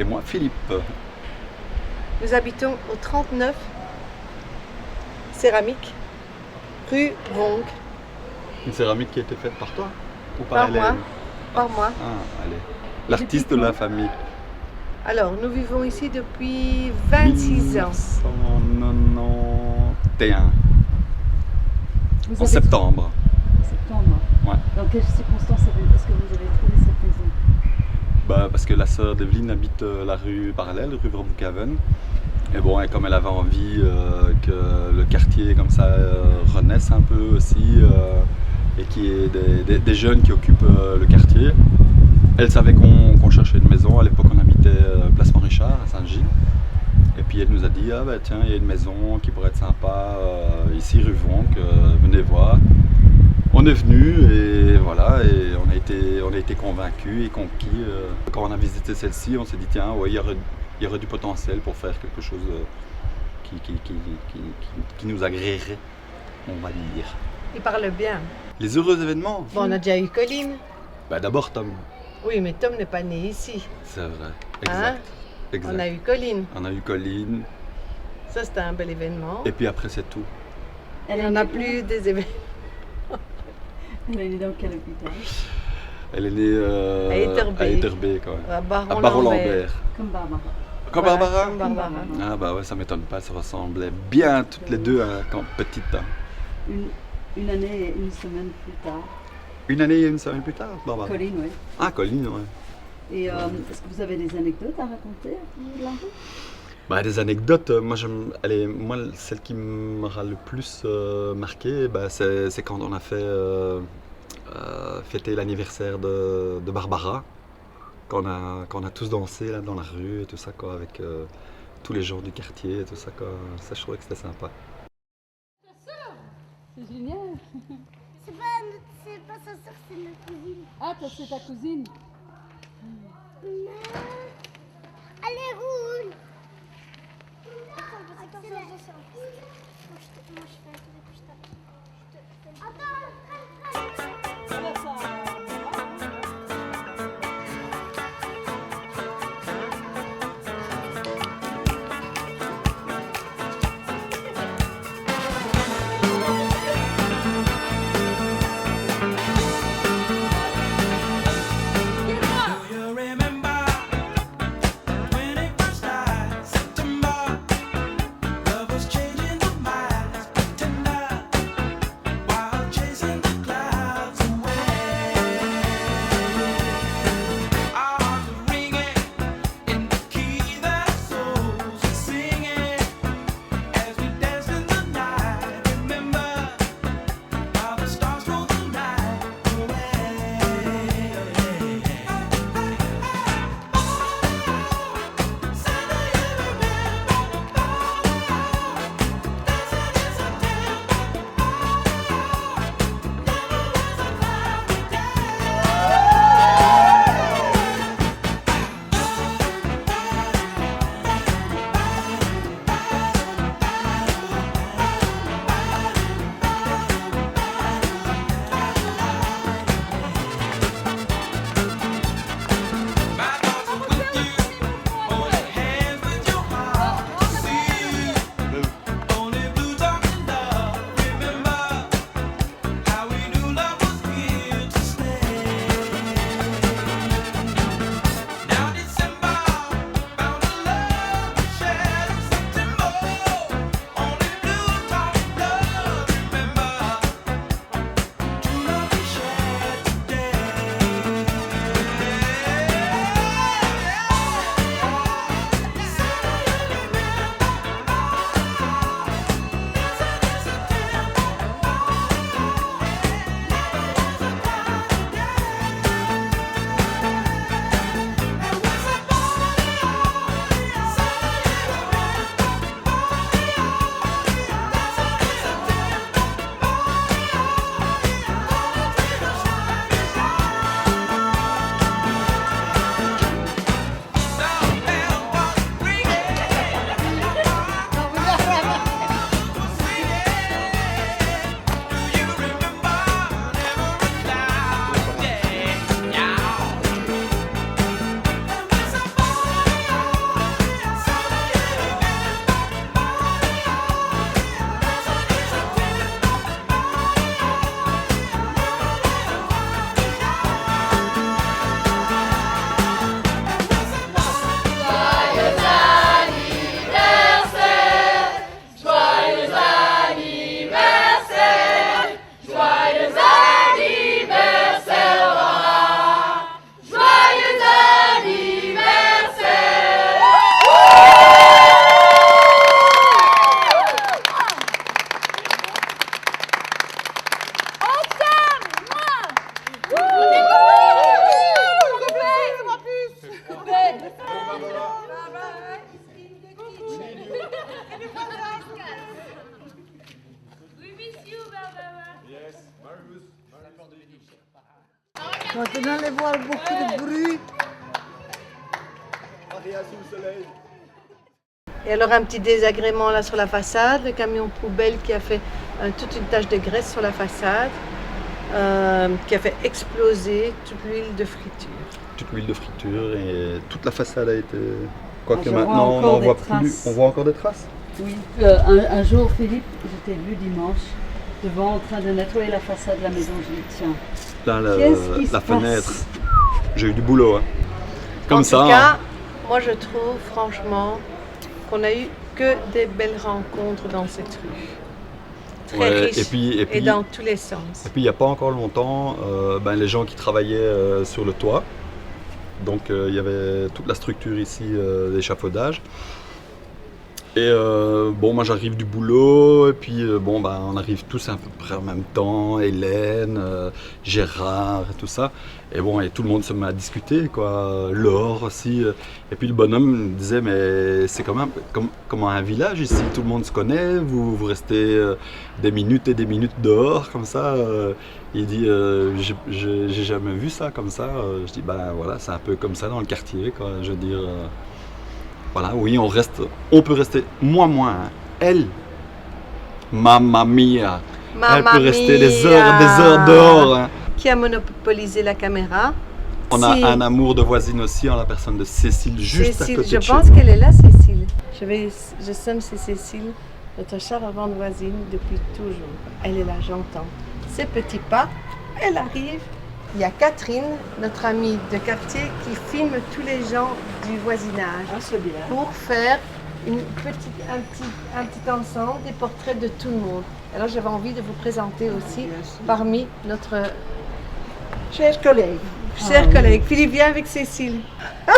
Et moi, Philippe. Nous habitons au 39 Céramique, rue Vongue. Une céramique qui a été faite par toi ou par Par Hélène? moi. Par moi. Ah, allez. L'artiste de la famille. Alors, nous vivons ici depuis 26 ans. 1991. Vous En avez- septembre. Septembre. Ouais. Dans quelles circonstances est-ce que vous avez trouvé cette maison? Bah, parce que la sœur d'Evelyne habite la rue parallèle, rue Verboekhaven. Et bon, et comme elle avait envie que le quartier comme ça renaisse un peu aussi, et qu'il y ait des jeunes qui occupent le quartier, Elle savait qu'on cherchait une maison. À l'époque, on habitait Place Maréchal, à Saint-Gilles. Et puis elle nous a dit, ah bah tiens, il y a une maison qui pourrait être sympa ici, rue Vonck, venez voir. On est venu et voilà, et on a été convaincus et conquis. Quand on a visité celle-ci, on s'est dit, tiens, ouais, il y aurait du potentiel pour faire quelque chose qui nous agréerait, on va dire. Il parle bien. Les heureux événements. Bon, on a déjà eu Colline. Bah, d'abord Tom. Oui, mais Tom n'est pas né ici. C'est vrai, Hein? exact. On a eu Colline. On a eu Colline. Ça, c'était un bel événement. Et puis après, c'est tout. Elle n'en a plus des événements. Elle est née dans quel hôpital? Elle est née à Etterbeek, quand même. À Baron-Lambert. Comme Barbara. Comme Barbara? Comme Barbara. Ah bah ouais, ça m'étonne pas, ça ressemblait bien toutes les deux quand petites. Hein. Une année et une semaine plus tard. Une année et une semaine plus tard, Barbara? Colline, oui. Ah, Colline, ouais. Et est-ce que vous avez des anecdotes à raconter de la route? Bah, des anecdotes, moi, celle qui m'aura le plus marqué, bah, c'est quand on a fait fêter l'anniversaire de Barbara, quand on a tous dansé là, dans la rue et tout ça, quoi, avec tous les gens du quartier et tout ça, quoi. Ça, je trouvais que c'était sympa. C'est génial. C'est pas sa soeur, c'est ma cousine. Ah, c'est ta cousine. Allez, roule. Attends, moi je fais un truc et puis je tape. September, love was changing the minds, pretending Maintenant, allez voir beaucoup de bruit. Et alors un petit désagrément là sur la façade, le camion poubelle qui a fait toute une tache de graisse sur la façade, qui a fait exploser toute l'huile de friture. Toute l'huile de friture et toute la façade a été... Quoique Je vois maintenant on encore n'en des voit traces. plus. On voit encore des traces? Oui, un jour, Philippe, je t'ai vu dimanche, devant en train de nettoyer la façade de la maison. Je dis, tiens, Là, qu'est-ce qui se la fenêtre. passe? J'ai eu du boulot. Hein. Comme en ça. tout cas, moi je trouve franchement qu'on a eu que des belles rencontres dans cette rue. Très Ouais, riche et puis, dans tous les sens. Et puis il n'y a pas encore longtemps, les gens qui travaillaient sur le toit, donc il y avait toute la structure ici d'échafaudage. Et moi j'arrive du boulot, et puis on arrive tous à peu près en même temps, Hélène, Gérard et tout ça. Et et tout le monde se met à discuter, quoi. Laure aussi. Et puis le bonhomme me disait, mais c'est quand même comme un village ici, tout le monde se connaît, vous restez des minutes et des minutes dehors comme ça. Il dit, j'ai jamais vu ça comme ça. Je dis, voilà, c'est un peu comme ça dans le quartier, quoi. Je veux dire, voilà, oui, on peut rester, moi moins, hein. Elle, mamma mia, elle peut rester des heures dehors. Hein. Qui a monopolisé la caméra? On a un amour de voisine aussi en la personne de Cécile, juste Cécile, à côté je de chez pense nous. qu'elle est là, Cécile. Je sonne, c'est Cécile, notre charmante voisine depuis toujours. Elle est là, j'entends. Ses petits pas, elle arrive. Il y a Catherine, notre amie de quartier, qui filme tous les gens du voisinage pour faire un petit ensemble des portraits de tout le monde. Alors j'avais envie de vous présenter aussi parmi notre chers collègues. Chers collègues, Philippe, viens avec Cécile.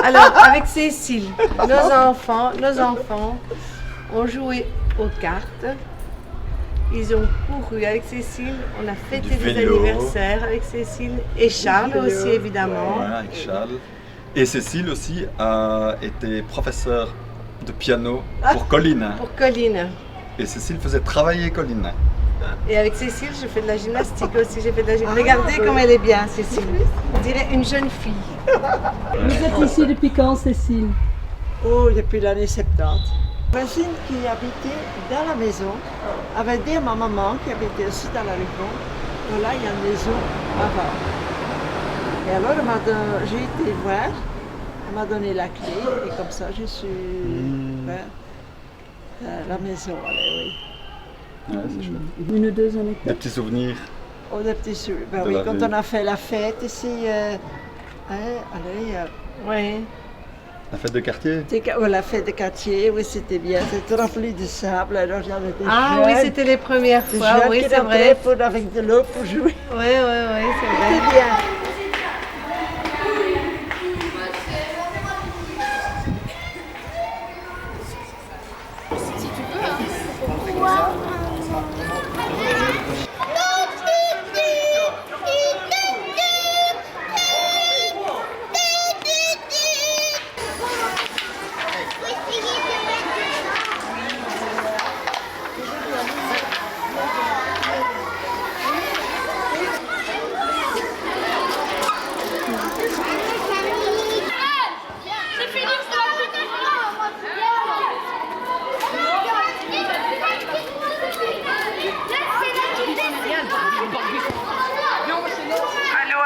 Alors, avec Cécile, nos enfants ont joué aux cartes. Ils ont couru avec Cécile, on a fêté des anniversaires avec Cécile et Charles aussi évidemment. Ouais, avec Charles. Et Cécile aussi a été professeure de piano pour Colline. Pour Colline. Et Cécile faisait travailler Colline. Et avec Cécile, je fais de la gymnastique aussi. Regardez comme elle est bien, Cécile. On dirait une jeune fille. Vous êtes ici depuis quand, Cécile? Oh, depuis l'année 70. La voisine qui habitait dans la maison avait dit à ma maman, qui habitait aussi dans la rue Pont, que là, il y a une maison avant. Et alors, j'ai été voir, elle m'a donné la clé, et comme ça, je suis vers la maison. Allez, oui. Ouais, c'est chouette. Une ou deux anecdotes. Des petits souvenirs. Oh, des petits souvenirs. Ben De oui, la quand rue. on a fait la fête ici, Oui. La fête de quartier. La fête de quartier, oui, c'était bien. C'était rempli de sable, alors j'en étais Ah oui, c'était les premières fois, oui, c'est vrai. Avec de l'eau pour jouer. Oui, c'est vrai. C'était bien.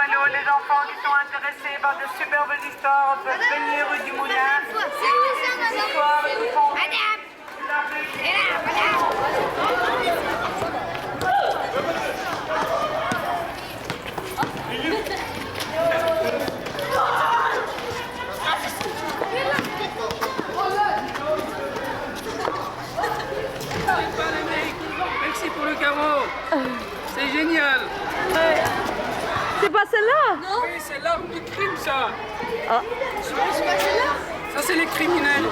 Allô, les enfants qui sont intéressés par de superbes histoires peuvent venir rue du Moulin. C'est des histoires qui font... Merci pour le caveau. C'est génial. C'est pas celle-là? Non. Oui, c'est l'arme du crime, ça. Ah. C'est pas celle-là? Ça, c'est les criminels.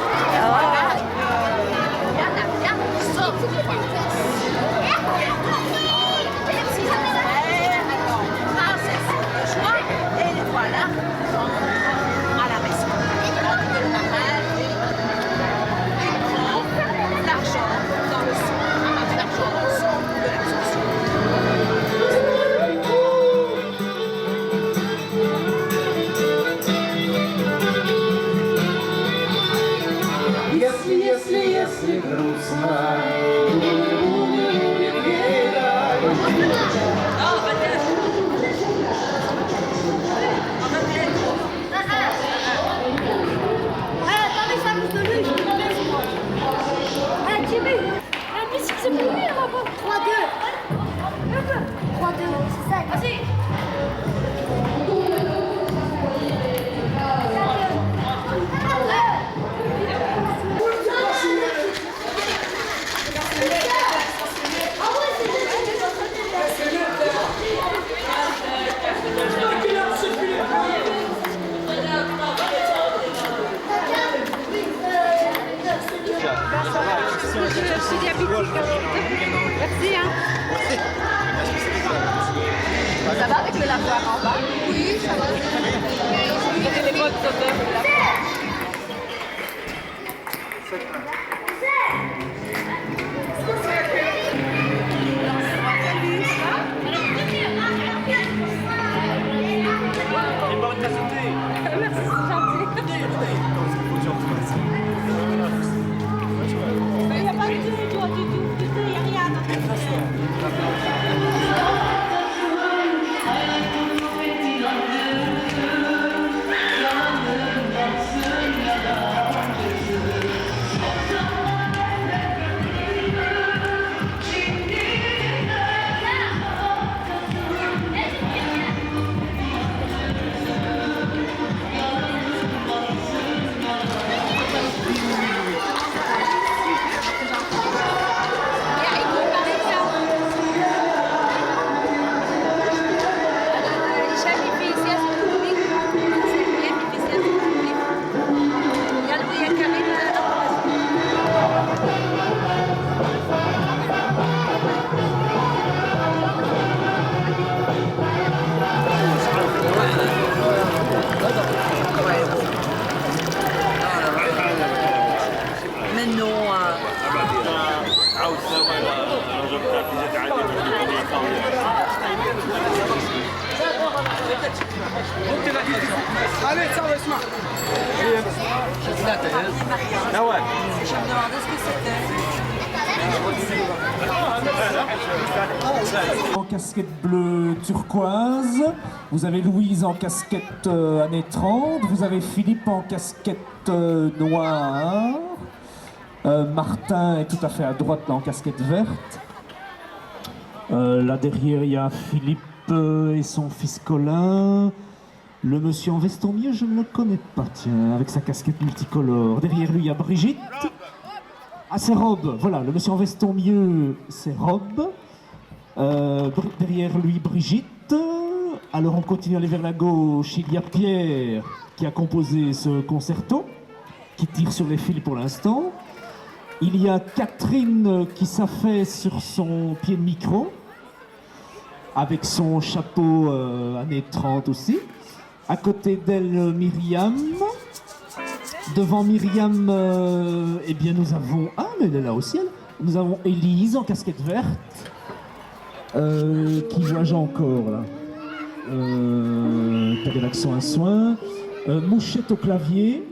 Je suis diabétique. Merci. Hein. Ça va avec le lavoir en bas? Oui, ça va. Les modes d'odeur de la Allez, ça va, اسمع. Ah ouais. Je me demandais ce que c'était. En casquette bleue turquoise, vous avez Louise en casquette années 30, vous avez Philippe en casquette noire, Martin est tout à fait à droite là, en casquette verte. Là derrière il y a Philippe et son fils Colin. Le monsieur en veste en mieux, je ne le connais pas, tiens, avec sa casquette multicolore. Derrière lui, il y a Brigitte. Ah, c'est Rob, voilà, le monsieur en veste en mieux, c'est Rob. Derrière lui, Brigitte. Alors, on continue à aller vers la gauche. Il y a Pierre qui a composé ce concerto, qui tire sur les fils pour l'instant. Il y a Catherine qui s'affaisse sur son pied de micro, avec son chapeau années 30 aussi. À côté d'elle, Myriam. Devant Myriam, eh bien nous avons... Ah, mais elle est là aussi, elle. Nous avons Élise en casquette verte. Qui voit encore, là. T'as de l'accent à soin. Mouchette au clavier.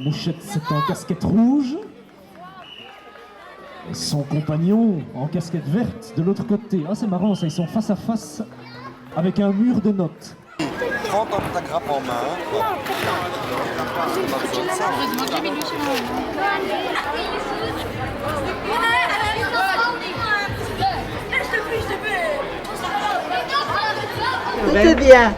Mouchette, c'est en casquette rouge. Et son compagnon en casquette verte de l'autre côté. Ah, c'est marrant, ça, ils sont face à face avec un mur de notes. 30 ans de ta grappe en main. C'était bien.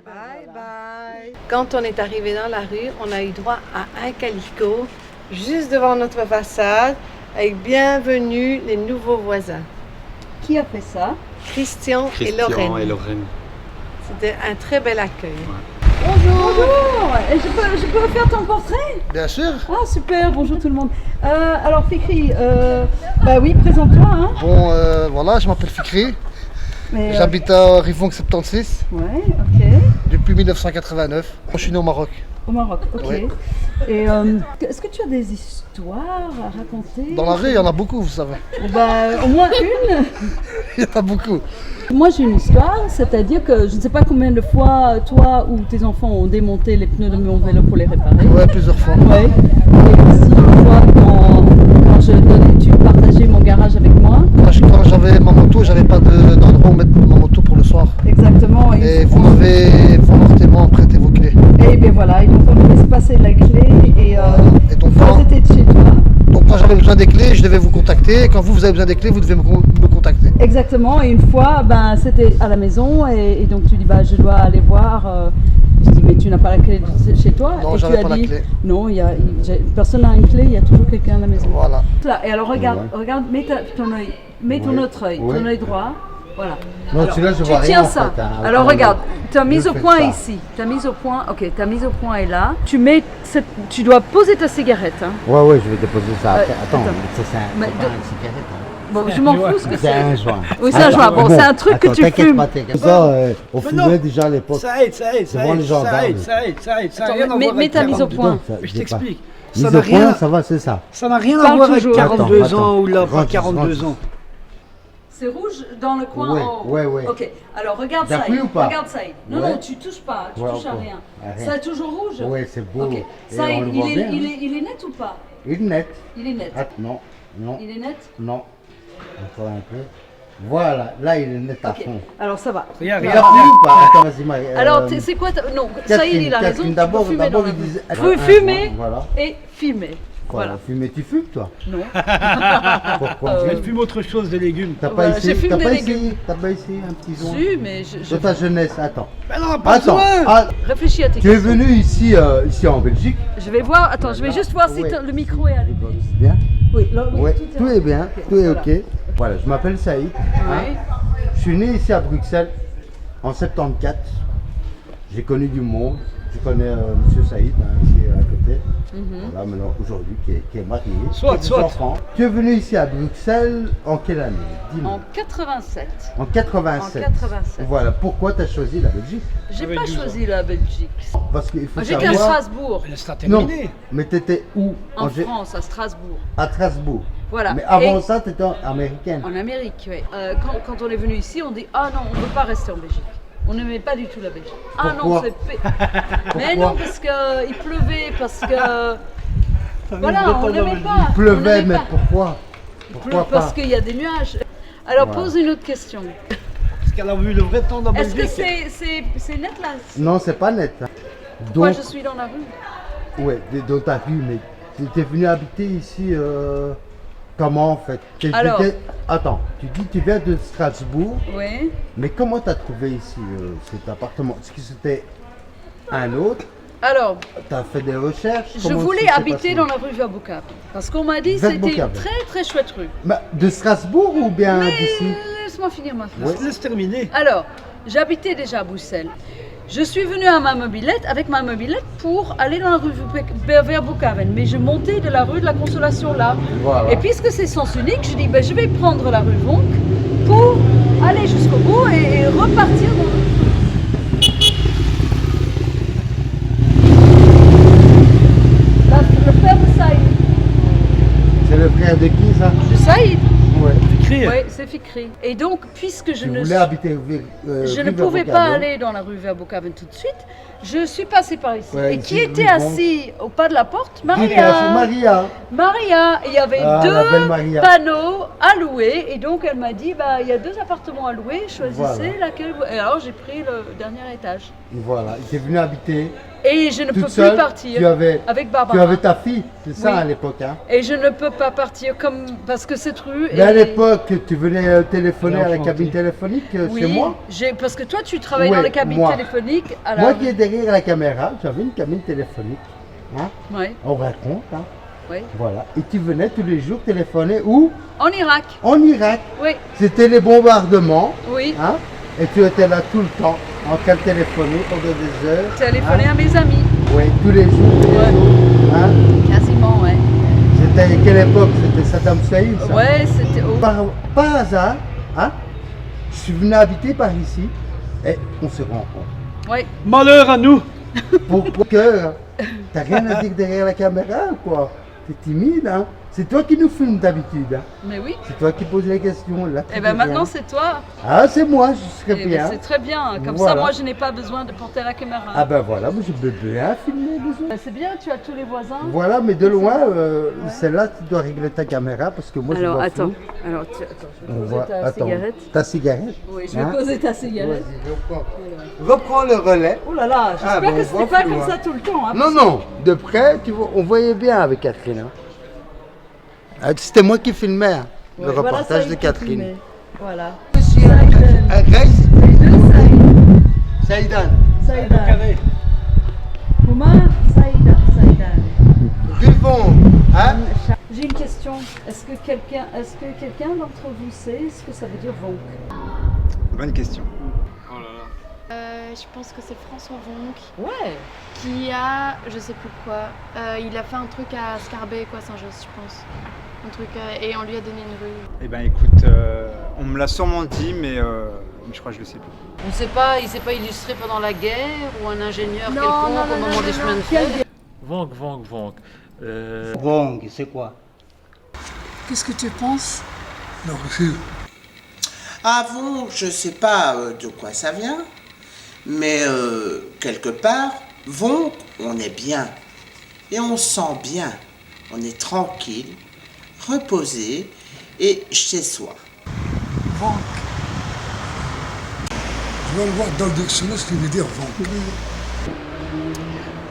Bye bye. Quand on est arrivé dans la rue, on a eu droit à un calicot juste devant notre façade avec bienvenue les nouveaux voisins. Qui a fait ça? Christian et Lorraine. C'était un très bel accueil. Bonjour. Bonjour. Et je peux faire ton portrait? Bien sûr. Ah super, bonjour tout le monde. Alors Fikri, bah oui, présente-toi. Hein. Bon, voilà, je m'appelle Fikri. J'habite à Rivonk 76. Ouais, ok. Depuis 1989. Je suis né au Maroc. Au Maroc, ok. Ouais. Et est-ce que tu as des histoires à raconter? Dans la rue, il y en a beaucoup, vous savez. Bah, au moins une. Il y en a beaucoup. Moi j'ai une histoire, c'est-à-dire que je ne sais pas combien de fois toi ou tes enfants ont démonté les pneus de mon vélo pour les réparer. Ouais, plusieurs fois. Ouais. Et aussi une fois quand tu partageais mon garage avec moi. Quand j'avais ma moto, j'avais pas d'endroit où mettre ma moto pour le soir. Exactement. Et vous m'avez volontairement prêté vos clés. Et bien voilà, et donc on me laisse passer la clé et donc, quand j'étais de chez toi. Donc quand j'avais besoin des clés, je devais vous contacter. Et quand vous avez besoin des clés, vous devez me contacter. Exactement, et une fois, ben, c'était à la maison, et donc tu dis, bah, je dois aller voir. Je dis, mais tu n'as pas la clé chez toi? Non, et j'avais tu as pas dit, la clé. non, personne n'a une clé, il y a toujours quelqu'un à la maison. Voilà. Là, et alors regarde, Ouais. regarde, mets ton œil, Oui. autre œil, Oui. ton œil droit. Voilà. Non, Alors, celui-là, je tu vois tiens rien, en ça. fait, hein. Alors Attends, regarde, ta mise je au fais point ça. ici. Ta mise au point, ok, ta mise au point est là. Tu dois poser ta cigarette. Hein. Ouais, je vais déposer ça après. Attends. Attends, ça, c'est Mais pas de- une cigarette. Hein. Bon, je m'en fous ce que c'est. C'est un joint. Oui, c'est un joint. Bon, c'est un truc que tu t'inquiète fumes. pas, t'inquiète pas. On Mais fumait non. déjà à l'époque. Ça aide, ça aide, ça devant aide, les ça gendarmes. aide, ça aide, ça aide, ça a Attends, rien à mets- voir mets avec ta mise au 42 point. ans. Ça, Je j'ai t'explique. pas. Ça Mise n'a au point, rien, ça va, c'est ça. ça n'a rien à Parle voir avec toujours. 42 Attends, ans ou là, pas rentre, 42 rentre. ans. C'est rouge dans le coin Ouais, en haut. ouais. Ok, alors regarde ça. T'appuies ou pas? Regarde ça. Non, Ouais. non, tu touches pas, tu Ouais, touches à ok. rien. À rien. Ça est toujours rouge? Ouais, c'est beau. Ok, Et ça, on le voit bien, hein. il est net ou pas? Il est net. Il est net. Ah, non. Il est net? Non. Encore un peu. Voilà, là il est net à Ok, fond. alors ça va. Regarde, Il regarde. a plu ou pas? Attends, vas-y, Marie. Alors, c'est quoi non, Saïd, il a raison, Catherine, tu peux d'abord, fumer dans la il rue. disait- Tu peux un fumer joint, voilà. et filmer. Voilà. Fumer, tu fumes toi? Non. Pourquoi? Elle fume autre chose, des légumes. T'as pas Voilà, essayé, j'ai fumé t'as des pas légumes. essayé, t'as pas essayé un petit joint? Si, mais je... De ta jeunesse, attends. Mais non, pas Attends, besoin. ah, Réfléchis à tes tu es questions. venu ici, ici en Belgique. Je vais voir, attends, je vais juste voir si Ouais. le micro est allumé. C'est bien? Oui, là, oui, Ouais, tout tout est bien, ok, tout est voilà. ok. Voilà, je m'appelle Saïd. hein. Oui. Je suis né ici à Bruxelles en 74. J'ai connu du monde. Je connais Monsieur Saïd, hein, ici à côté. Voilà, maintenant aujourd'hui qui est marié. Soit, qui a des soit. enfants. Tu es venu ici à Bruxelles en quelle année? Dis-moi. En 87. En 87. En 87. Voilà, pourquoi tu as choisi la Belgique? J'ai pas choisi la Belgique. Parce qu'il faut J'étais à savoir. Strasbourg. Elle sera Non, terminée. mais tu étais où? En Gé- France, à Strasbourg. À Strasbourg. Voilà. Mais avant Et- ça, tu étais américaine. En Amérique, oui. Quand on est venu ici, on dit ah non, on ne veut pas rester en Belgique. On n'aimait pas du tout la Belgique. Ah non, Pourquoi? Mais non, parce qu'il pleuvait, parce que voilà, on n'aimait pas. Il pleuvait, on n'aimait mais pas. pourquoi? Pourquoi Parce pas? qu'il y a des nuages. Alors Voilà. pose une autre question. Parce qu'elle a vu le vrai temps dans Est-ce que Belgique. c'est net là? Non, c'est pas net. hein. Pourquoi Donc, je suis dans la rue? ouais, dans ta rue, mais tu es venu habiter ici comment en fait? Alors- Attends, tu dis que tu viens de Strasbourg, Oui. mais comment tu as trouvé ici cet appartement? Est-ce que c'était un autre? Alors, Tu as fait des recherches? je Comment voulais ça s'est habiter passé? dans la rue Verboucap. Parce qu'on m'a dit que c'était une Verboucap. très très chouette rue. Bah, de Strasbourg ou bien d'ici? Laisse-moi finir ma phrase. Ouais. Laisse terminer. Alors, j'habitais déjà à Bruxelles. Je suis venue à ma mobilette, avec ma mobilette pour aller dans la rue vers Boucaven. Mais je montais de la rue de la Consolation là. Voilà. Et puisque c'est sens unique, je dis ben, je vais prendre la rue Vonck pour aller jusqu'au bout et repartir dans le... Le frère de Saïd. C'est le frère de qui ça? De Saïd. Ouais. Fikri. Oui, c'est Fikri. Et donc, puisque je Tu ne voulais habiter je ne pouvais pas aller dans la rue vers Boucaven tout de suite. Je suis passée par ici. Ouais, et ici, qui était rue Vonck. assis au pas de la porte? Maria. Maria. Il y avait Ah, la belle deux Maria. panneaux à louer. Et donc, elle m'a dit, bah, il y a 2 appartements à louer. Choisissez Voilà. laquelle vous... Et alors, j'ai pris le dernier étage. Voilà, il est venu habiter. Et je ne toute peux seule. plus partir Tu avais, avec Barbara. Tu avais ta fille, c'est ça Oui. à l'époque. Hein? Et je ne peux pas partir comme... parce que cette rue... Mais à est- l'époque, tu venais téléphoner à la Enchanté. cabine téléphonique Oui, chez moi. parce que toi, tu travailles Ouais, dans les cabines moi. téléphoniques. À la... Moi qui est derrière la caméra, j'avais une cabine téléphonique. Hein? Ouais, On raconte. Hein? ouais. Voilà. Et tu venais tous les jours téléphoner où? En Irak. En Irak. Oui, C'était les bombardements. oui. Hein? Et tu étais là tout le temps, en train de téléphoner pendant des heures. Téléphoner hein? à mes amis. Oui, tous les jours. Tous les jours, hein? Quasiment, ouais. C'était quelle époque? C'était Saddam Hussein ça? Ouais, c'était... oh. Par hasard, hein, je suis venu habiter par ici et on se rencontre. Ouais. Malheur à nous. Pour que t'as rien à dire derrière la caméra ou quoi? T'es timide, hein? C'est toi qui nous filmes d'habitude, hein? Mais oui. C'est toi qui poses les questions. Là, tu Et ben dis maintenant, rien. c'est toi. Ah, c'est moi, je serais Eh ben, bien. c'est très bien. Comme ça, Voilà. moi, je n'ai pas besoin de porter la caméra. Ah ben voilà, moi je peux bien filmer les autres. C'est bien, tu as tous les voisins. Voilà, mais de loin, celle-là, tu dois régler ta caméra parce que moi je Alors, vois attends. flou. Alors, attends, je vais On poser voit- ta attends, cigarette. ta cigarette? Oui, je vais Hein? poser ta cigarette. Vas-y, reprends le relais. Oh là là, j'espère Ah, bon, que on c'était voit pas flou, comme hein. ça tout le temps. Hein, Non, non, de près, on voyait bien avec Catherine. Hein. C'était moi qui filmais hein, le Ouais, voilà, reportage Saïd de qui Catherine. filmait. Voilà. Saïdan. Saïdan. Comment Saïdan. Vivons, hein? J'ai une question. Est-ce que quelqu'un d'entre vous sait ce que ça veut dire vonk? Bonne question. Je pense que c'est François Vonck. Ouais. Qui a, je sais plus quoi, il a fait un truc à Scarbeck, quoi, Saint-Just, je pense. Un truc, et on lui a donné une rue. Eh ben écoute, on me l'a sûrement dit, mais je crois que je le sais plus. On ne sait pas, il ne s'est pas illustré pendant la guerre ou un ingénieur Non, quelconque non, au non, moment non, des non, chemins de non. fer. Vonk, vonk, vonk. Vonk, c'est quoi? Qu'est-ce que tu penses? Non, c'est... Avant, je ne sais pas de quoi ça vient, mais quelque part, vonk, on est bien. Et on se sent bien. On est tranquille, reposé et chez soi. Vonk. Je vais le voir dans le dictionnaire ce qui veut dire vonk.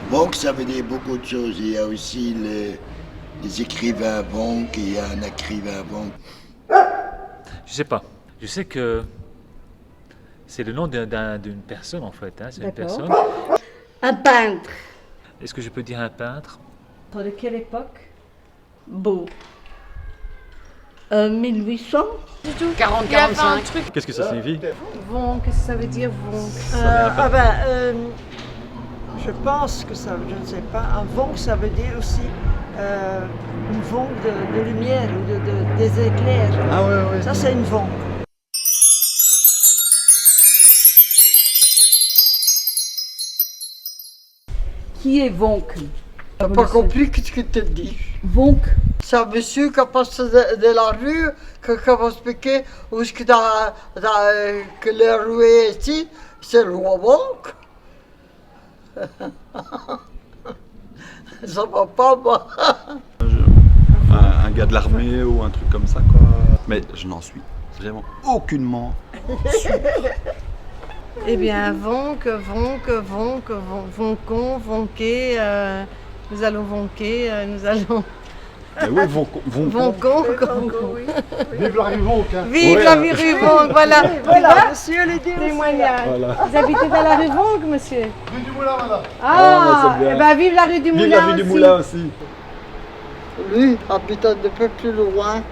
Vonk, ça veut dire beaucoup de choses. Il y a aussi les écrivains Vonk, il y a un écrivain Vonk. Je sais pas. Je sais que c'est le nom d'une personne en fait. Hein. C'est une personne. Un peintre. Est-ce que je peux dire un peintre? De quelle époque? Beau. 1800. Du tout. 40, Il a fait un 45. truc. Qu'est-ce que ça signifie? Vonk, qu'est-ce que ça veut dire vonk? Je pense que ça, je ne sais pas. Un vonk, ça veut dire aussi une vonk de lumière ou des éclairs. Ah ouais. Ça, c'est une vonk. Qui est vonk? T'as pas compris ce que tu dis. Vonk. C'est un monsieur qui passe de la rue, qui va expliquer où est-ce que que la rue est ici, c'est le roi Vonk. Ça va pas, moi. Un gars de l'armée ou un truc comme ça, quoi. Mais je n'en suis vraiment aucunement. Eh bien, vonk, vonkon, vonké, nous allons vonker, nous allons... Mais oui, voncon. Vive la rue Vonk, hein. Vive Ouais, la rue Vonk, voilà. Voilà, monsieur le témoignage. Voilà. Vous habitez dans la rue Vonk, monsieur? Rue du Moulin, madame. Ah, eh ben vive la rue du Moulin Vive la rue du aussi. Moulin aussi. Lui, habite un peu plus loin.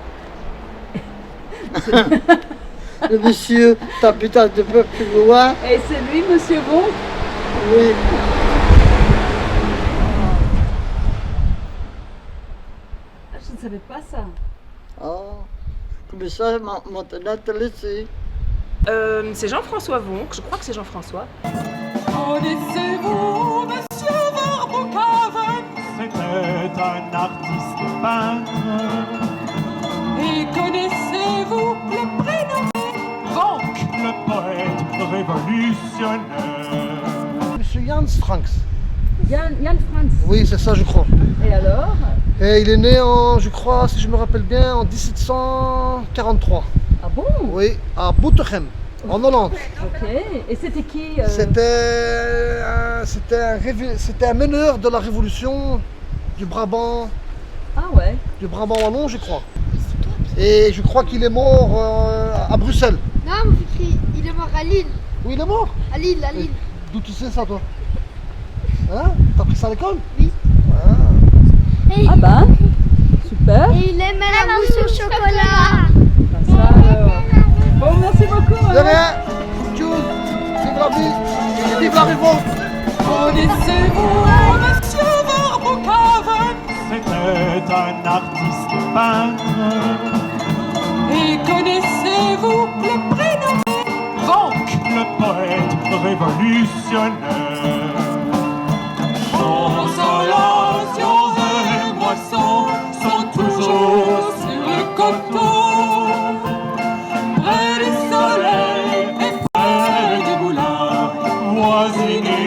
Le monsieur habite un peu plus loin. Et c'est lui, monsieur Vonk? Oui. Je ne savais pas ça. Ah, comme ça, maintenant, te laisser. C'est Jean-François Vonck, je crois que c'est Jean-François. Connaissez-vous Monsieur Verboeckhaven? C'était un artiste peintre. Et connaissez-vous le prénommé Vonck, le poète révolutionnaire? Monsieur Jans Franks. Jan Franks. Oui, c'est ça, je crois. Et alors? Et il est né en, je crois, si je me rappelle bien, en 1743. Ah bon? Oui, à Boutechem, en Hollande. Ok. Et c'était qui? C'était un meneur de la révolution du Brabant. Ah ouais. Du Brabant wallon, je crois. Et je crois qu'il est mort à Bruxelles. Non, mon fils, il est mort à Lille. Oui, il est mort. À Lille, à Lille. D'où tu sais ça, toi? Hein? T'as pris ça à l'école? Oui. Ah bah, super. Et il aime la mousse au chocolat. Ça alors. Bon, merci beaucoup. De rien. Tchuss. Vive la vie. Et vive la révolte. Connaissez-vous Monsieur Verboeckhaven? C'était un artiste peintre. Et connaissez-vous le prénommé Vonck, le poète révolutionnaire? Consolations et moissons sont toujours sur le coteau, près du soleil et près du moulin, voisinés.